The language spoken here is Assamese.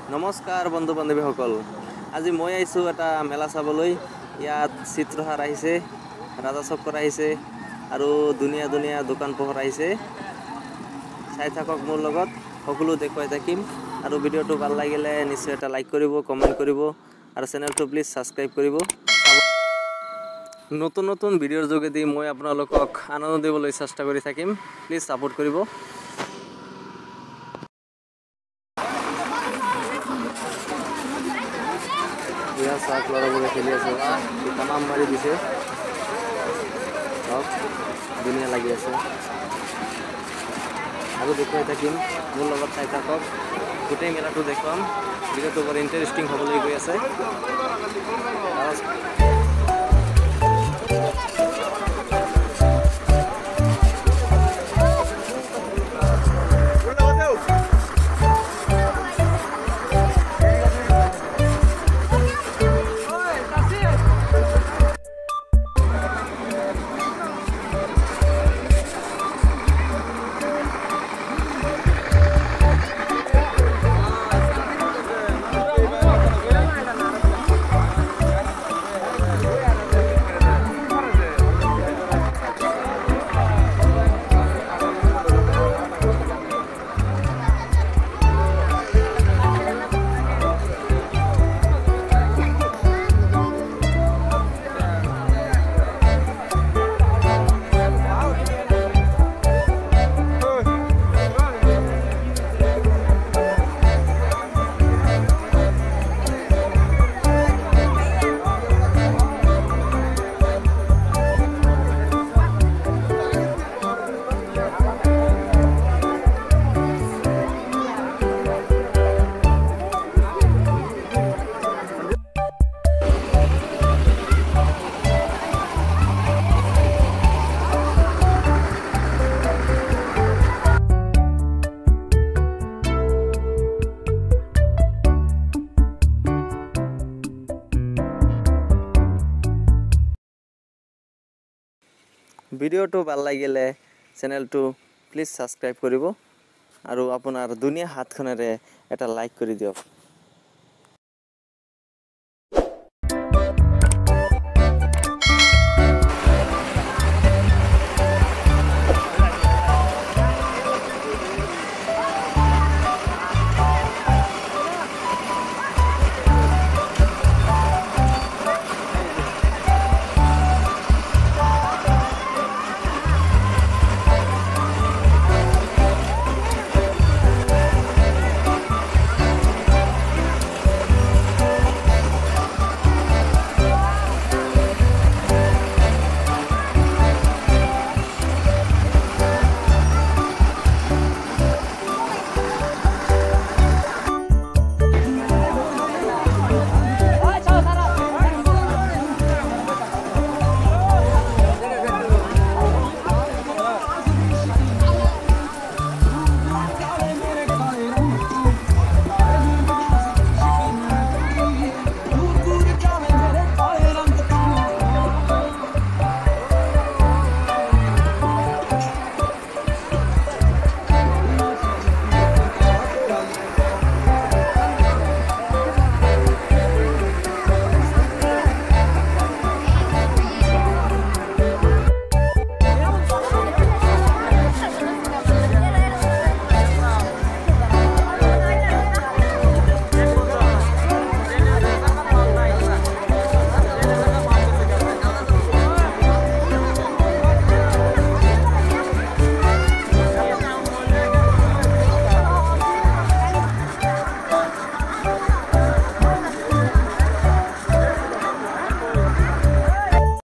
নমস্কাৰ বন্ধু বান্ধৱীসকল আজি মই আইছো এটা মেলা চাবলৈ ইয়াত চিত্ৰহাৰ আহিছে ৰাজা চক্কৰ আহিছে আৰু দুনিয়া দোকান পোহৰ আহিছে চাই থাকক মোৰ লগত সকলো দেখুৱাই থাকিম আৰু ভিডিওটো ভাল লাগিলে নিশ্চয় এটা লাইক কৰিব কমেন্ট কৰিব আৰু চেনেলটো প্লিজ সাবস্ক্ৰাইব কৰিব নতুন ভিডিওৰ যোগেদি মই আপোনালোকক আনন্দ দিবলৈ চেষ্টা কৰি থাকিম প্লিজ সাপোৰ্ট কৰিব या साक लड़ाबले खेली আছে तमाम मारी दिसे सब दुनिया লাগি আছে আৰু দেখুৱাই থাকিম মোৰ লগত চাই থাকক গোটেই মেলাটো দেখুৱাম ভিডিওটো বৰ ইন্টাৰেষ্টিং হ'বলৈ গৈ আছে ভিডিওটো ভাল লাগিলে চেনেলটো প্লিজ সাবস্ক্ৰাইব কৰিব আৰু আপোনাৰ দুনিয়া হাতখনেৰে এটা লাইক কৰি দিয়ক